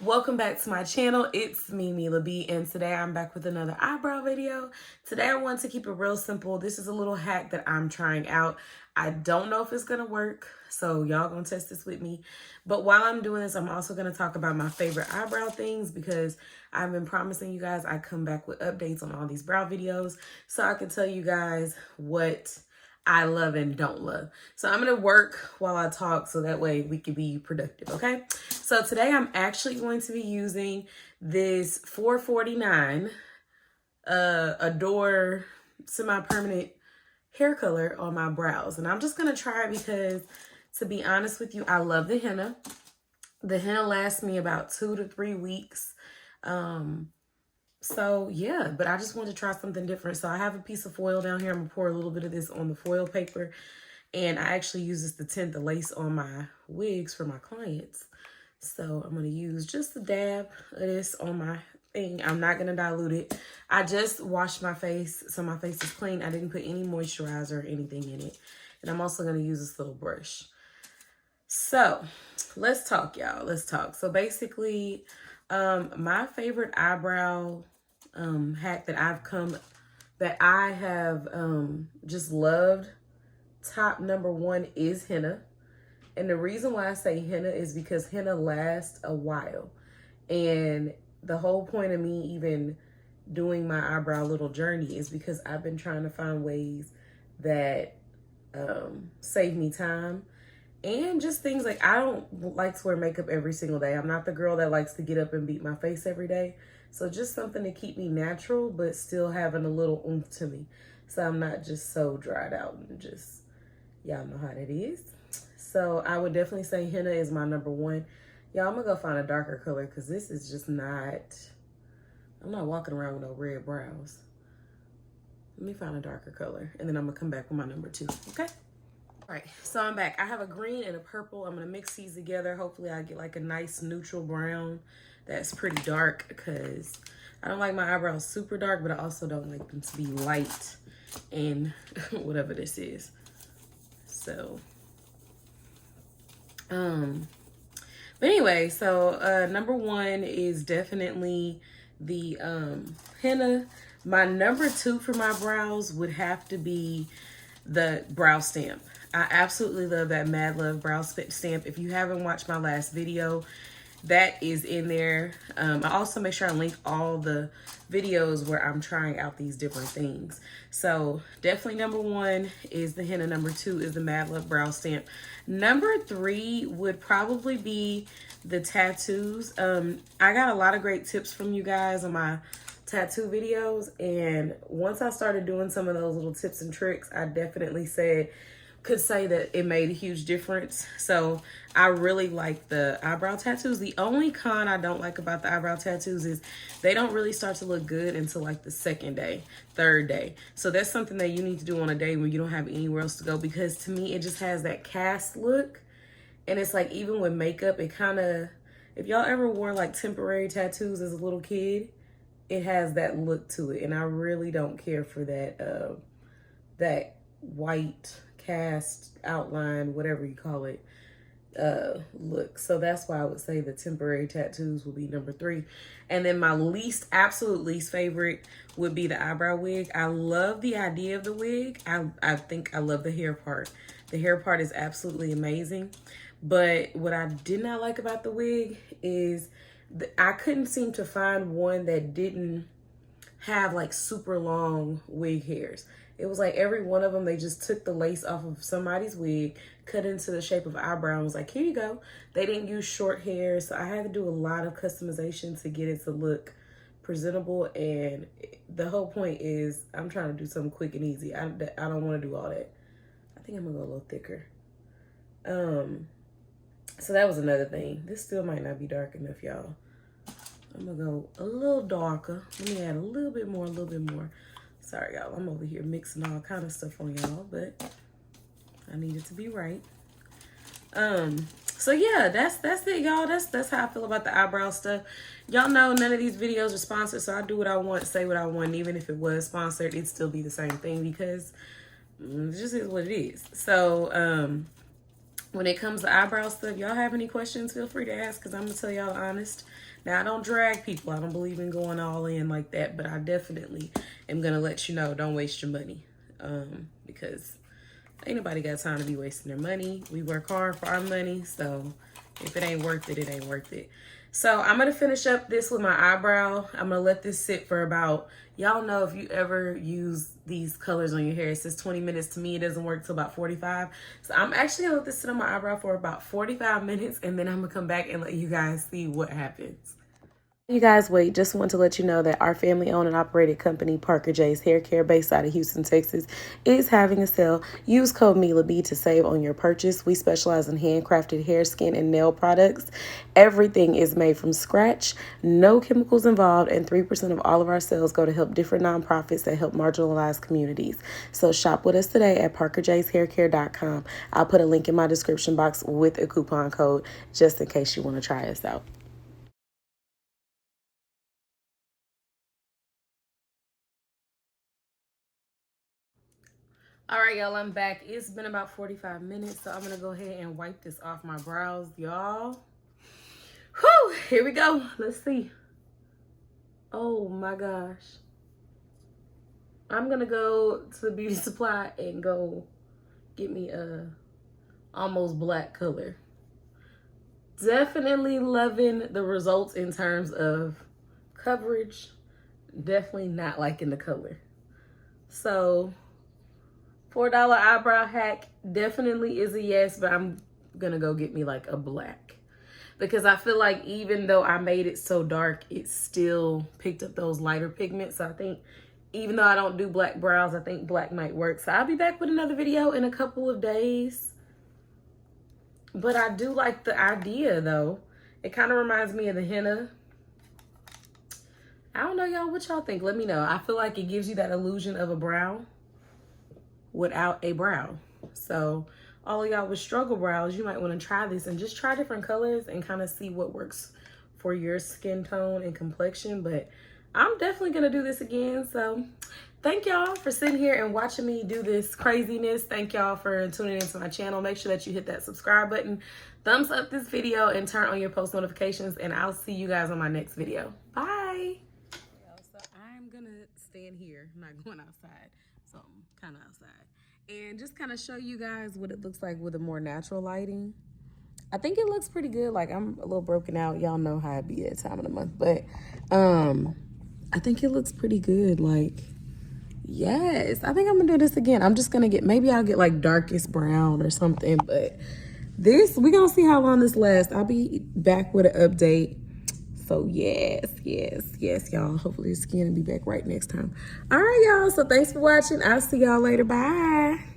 Welcome back to my channel. It's me, Mila B, and today I'm back with another eyebrow video. Today I want to keep it real simple. This is a little hack that I'm trying out. I don't know if it's gonna work, so y'all gonna test this with me. But while I'm doing this, I'm also gonna talk about my favorite eyebrow things because I've been promising you guys I come back with updates on all these brow videos so I can tell you guys what I love and don't love. So I'm gonna work while I talk so that way we can be productive, okay? So today I'm actually going to be using this $4.49 Adore semi-permanent hair color on my brows. And I'm just gonna try it because, to be honest with you, I love the henna. The henna lasts me about 2 to 3 weeks. So yeah, but I just wanted to try something different. So I have a piece of foil down here. I'm gonna pour a little bit of this on the foil paper. And I actually use this to tint the lace on my wigs for my clients. So I'm gonna use just a dab of this on my thing. I'm not gonna dilute it. I just washed my face, so my face is clean. I didn't put any moisturizer or anything in it. And I'm also gonna use this little brush. So let's talk, y'all. Let's talk. So basically, my favorite eyebrow hack that I have just loved, top number one is henna. And the reason why I say henna is because henna lasts a while. And the whole point of me even doing my eyebrow little journey is because I've been trying to find ways that save me time. And just things like, I don't like to wear makeup every single day. I'm not the girl that likes to get up and beat my face every day. So just something to keep me natural, but still having a little oomph to me. So I'm not just so dried out and just, y'all know how that is. So I would definitely say henna is my number one. Y'all, I'm gonna go find a darker color because this is just not, I'm not walking around with no red brows. Let me find a darker color and then I'm gonna come back with my number two, okay? All right, so I'm back. I have a green and a purple. I'm gonna mix these together. Hopefully I get like a nice neutral brown that's pretty dark because I don't like my eyebrows super dark, but I also don't like them to be light and whatever this is. So, but anyway, so number one is definitely the henna. My number two for my brows would have to be the brow stamp. I absolutely love that Mad Love brow stamp. If you haven't watched my last video, that is in there. I also make sure I link all the videos where I'm trying out these different things. So definitely number one is the henna. Number two is the Mad Love brow stamp. Number three would probably be the tattoos. I got a lot of great tips from you guys on my tattoo videos. And once I started doing some of those little tips and tricks, I definitely could say that it made a huge difference. So I really like the eyebrow tattoos. The only con I don't like about the eyebrow tattoos is they don't really start to look good until like the second day, third day. So that's something that you need to do on a day when you don't have anywhere else to go, because to me, it just has that cast look. And it's like, even with makeup, it kind of, if y'all ever wore like temporary tattoos as a little kid, it has that look to it. And I really don't care for that, that white cast outline, whatever you call it, look. So that's why I would say the temporary tattoos will be number three. And then my absolute least favorite would be the eyebrow wig. I love the idea of the wig. I think I love the hair part. The hair part is absolutely amazing. But what I did not like about the wig is I couldn't seem to find one that didn't have like super long wig hairs. It was like every one of them, they just took the lace off of somebody's wig, cut into the shape of eyebrow, and was like, here you go. They didn't use short hair, so I had to do a lot of customization to get it to look presentable. And the whole point is I'm trying to do something quick and easy. I don't want to do all that. I think I'm gonna go a little thicker. So that was another thing. This still might not be dark enough, y'all. I'm gonna go a little darker. Let me add a little bit more, Sorry, y'all. I'm over here mixing all kind of stuff on y'all, but I need it to be right. So yeah, that's it, y'all. That's how I feel about the eyebrow stuff. Y'all know none of these videos are sponsored, so I do what I want, say what I want. Even if it was sponsored, it'd still be the same thing because it just is what it is. So when it comes to eyebrow stuff, y'all have any questions, feel free to ask, because I'm going to tell y'all honest. Now, I don't drag people. I don't believe in going all in like that, but I definitely am going to let you know, don't waste your money, because ain't nobody got time to be wasting their money. We work hard for our money, so if it ain't worth it, it ain't worth it. So I'm going to finish up this with my eyebrow. I'm going to let this sit for about, y'all know if you ever use these colors on your hair, it says 20 minutes. To me, it doesn't work till about 45. So I'm actually going to let this sit on my eyebrow for about 45 minutes, and then I'm going to come back and let you guys see what happens. You guys, wait, just want to let you know that our family-owned and operated company, Parker J's Hair Care, based out of Houston, Texas, is having a sale. Use code MILAB to save on your purchase. We specialize in handcrafted hair, skin, and nail products. Everything is made from scratch, no chemicals involved, and 3% of all of our sales go to help different nonprofits that help marginalized communities. So shop with us today at parkerjshaircare.com. I'll put a link in my description box with a coupon code just in case you want to try us out. All right, y'all, I'm back. It's been about 45 minutes, so I'm going to go ahead and wipe this off my brows, y'all. Whew, here we go. Let's see. Oh, my gosh. I'm going to go to the beauty supply and go get me a almost black color. Definitely loving the results in terms of coverage. Definitely not liking the color. So $4 eyebrow hack definitely is a yes, but I'm gonna go get me like a black, because I feel like even though I made it so dark, it still picked up those lighter pigments. So I think even though I don't do black brows, I think black might work. So I'll be back with another video in a couple of days. But I do like the idea though. It kind of reminds me of the henna. I don't know, y'all, what y'all think? Let me know. I feel like it gives you that illusion of a brow without a brow. So all of y'all with struggle brows, you might want to try this and just try different colors and kind of see what works for your skin tone and complexion. But I'm definitely gonna do this again. So thank y'all for sitting here and watching me do this craziness. Thank y'all for tuning into my channel. Make sure that you hit that subscribe button, thumbs up this video, and turn on your post notifications, and I'll see you guys on my next video. Bye. So I'm gonna stand here. I'm not going outside, so I'm kind of outside, and just kind of show you guys what it looks like with a more natural lighting. I think it looks pretty good. Like, I'm a little broken out. Y'all know how it be at time of the month, but I think it looks pretty good. Like, yes, I think I'm gonna do this again. I'm just gonna get, maybe I'll get like darkest brown or something, but this, we gonna see how long this lasts. I'll be back with an update. So yes, y'all. Hopefully the skin will be back right next time. All right, y'all. So thanks for watching. I'll see y'all later. Bye.